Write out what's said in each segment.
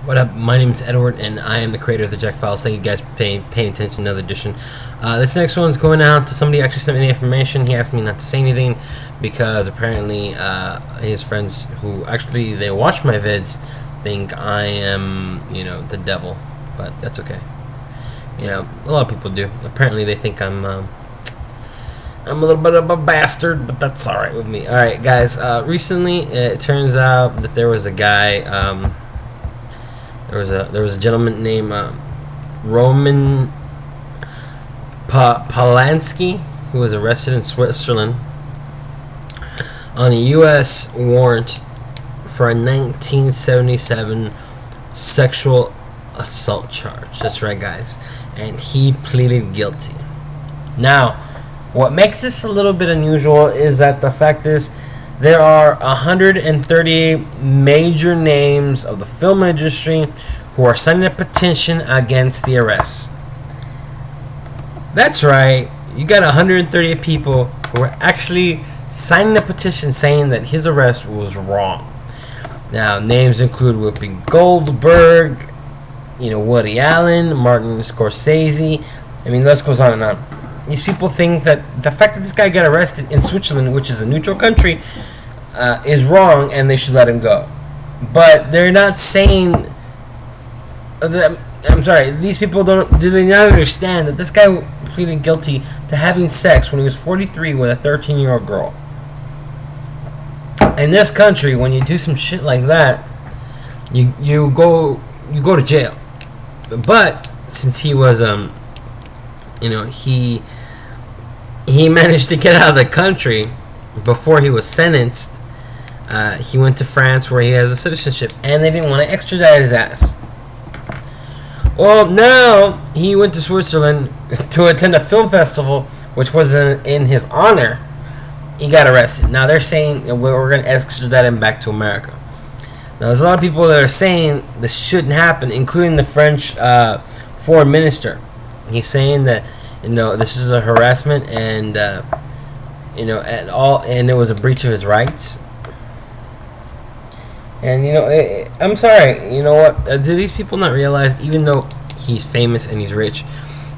What up? My name is Edward, and I am the creator of the Jack Files. Thank you guys for paying attention to another edition. This next one is going out to somebody who actually sent me the information. He asked me not to say anything because apparently his friends who actually they watch my vids think I am, the devil. But that's okay. A lot of people do. Apparently they think I'm a little bit of a bastard, but that's alright with me. Alright, guys. Recently, it turns out that there was a guy. There was a gentleman named Roman Polanski who was arrested in Switzerland on a U.S. warrant for a 1977 sexual assault charge. That's right, guys. And he pleaded guilty. Now, what makes this a little bit unusual is that the fact is there are 138 major names of the film industry who are signing a petition against the arrest. That's right. You got 138 people who are actually signing a petition saying that his arrest was wrong. Now, names include Whoopi Goldberg, Woody Allen, Martin Scorsese. The list goes on and on. These people think that the fact that this guy got arrested in Switzerland, which is a neutral country, is wrong, and they should let him go. But they're not saying that. I'm sorry. These people do they not understand that this guy pleaded guilty to having sex when he was 43 with a 13-year-old girl. In this country, when you do some shit like that, you go to jail. But since he was he managed to get out of the country before he was sentenced. He went to France where he has a citizenship, and they didn't want to extradite his ass. Well, now he went to Switzerland to attend a film festival, which was in his honor. He got arrested. Now they're saying we're going to extradite him back to America. Now there's a lot of people that are saying this shouldn't happen, including the French foreign minister. He's saying that this is a harassment and and it was a breach of his rights. And I'm sorry. You know what? Do these people not realize, even though he's famous and he's rich,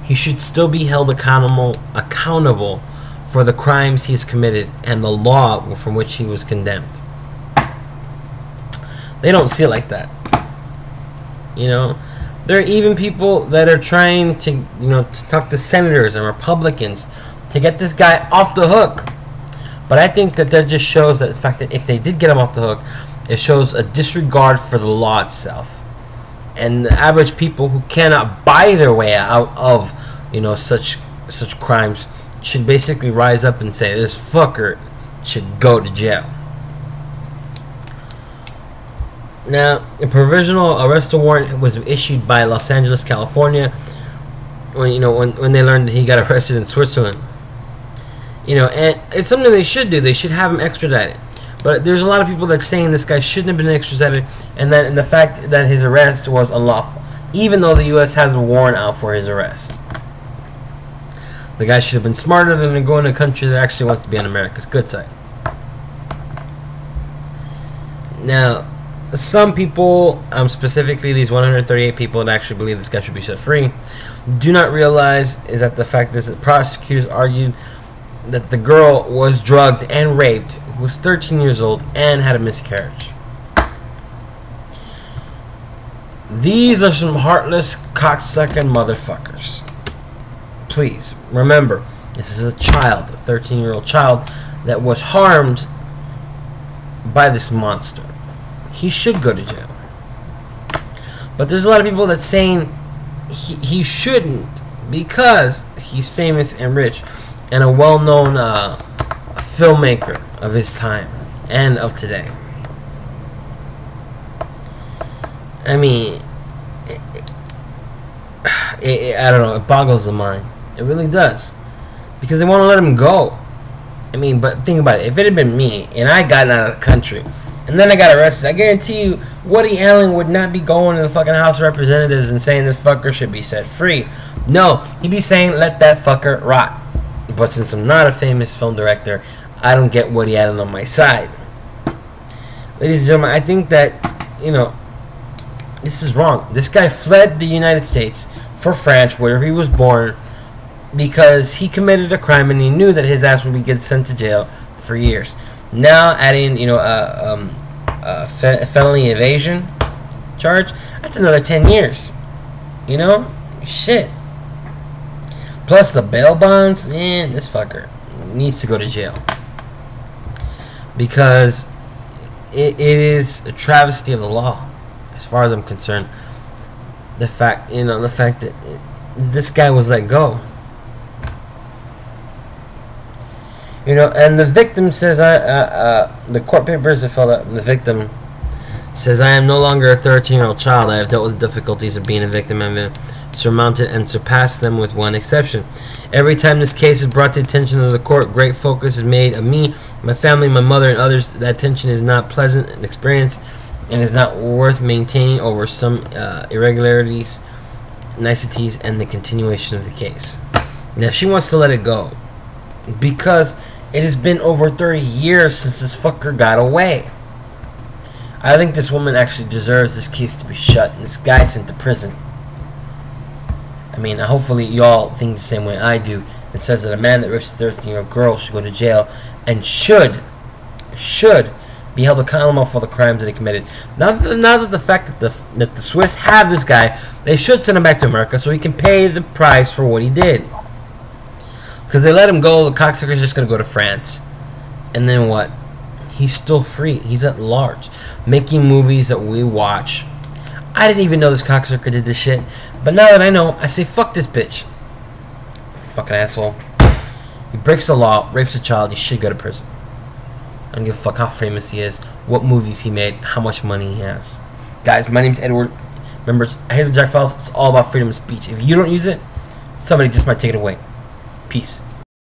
he should still be held accountable for the crimes he's committed and the law from which he was condemned? They don't see it like that. There are even people that are trying to, to talk to senators and Republicans to get this guy off the hook. But I think that just shows that the fact that if they did get him off the hook, it shows a disregard for the law itself. And the average people who cannot buy their way out of, such crimes should basically rise up and say, this fucker should go to jail. Now, a provisional arrest warrant was issued by Los Angeles, California, when they learned that he got arrested in Switzerland. And it's something they should do. They should have him extradited. But there's a lot of people that are saying this guy shouldn't have been extradited, and the fact that his arrest was unlawful, even though the U.S. has a warrant out for his arrest. The guy should have been smarter than to go in a country that actually wants to be on America's good side. Now, some people, specifically these 138 people that actually believe this guy should be set free, do not realize is that the fact is that prosecutors argued that the girl was drugged and raped, who was 13 years old, and had a miscarriage. These are some heartless, cocksucking motherfuckers. Please, remember, this is a child, a 13-year-old child, that was harmed by this monster. He should go to jail. But there's a lot of people that's saying he shouldn't because he's famous and rich and a well-known filmmaker of his time and of today. I don't know, it boggles the mind. It really does. Because they want to let him go. But think about it. If it had been me and I got out of the country and then I got arrested, I guarantee you Woody Allen would not be going to the fucking House of Representatives and saying this fucker should be set free. No, he'd be saying let that fucker rot. But since I'm not a famous film director, I don't get Woody Allen on my side. Ladies and gentlemen, I think that, this is wrong. This guy fled the United States for France, where he was born, because he committed a crime and he knew that his ass would be getting sent to jail for years. Now adding, felony evasion charge, that's another 10 years. You know? Shit. Plus the bail bonds, man, this fucker needs to go to jail. Because it is a travesty of the law, as far as I'm concerned. The fact that this guy was let go. And the victim says, the court papers are filled out, and the victim says, I am no longer a 13-year-old child. I have dealt with the difficulties of being a victim and surmounted and surpassed them with one exception. Every time this case is brought to the attention of the court, great focus is made of me, my family, my mother, and others. That tension is not pleasant an experience and is not worth maintaining over some irregularities, niceties, and the continuation of the case. Now, she wants to let it go because it has been over 30 years since this fucker got away. I think this woman actually deserves this case to be shut and this guy sent to prison. I mean, hopefully y'all think the same way I do. It says that a man that rapes a 13-year-old girl should go to jail and should be held accountable for the crimes that he committed. Now that the fact that the Swiss have this guy, they should send him back to America so he can pay the price for what he did. Because they let him go, the cocksucker's just going to go to France. And then what? He's still free. He's at large. Making movies that we watch. I didn't even know this cocksucker did this shit. But now that I know, I say fuck this bitch. Fucking asshole. He breaks the law, rapes a child, he should go to prison. I don't give a fuck how famous he is, what movies he made, how much money he has. Guys, my name's Edward. Remember, I hate the Jack Files. It's all about freedom of speech. If you don't use it, somebody just might take it away. Peace.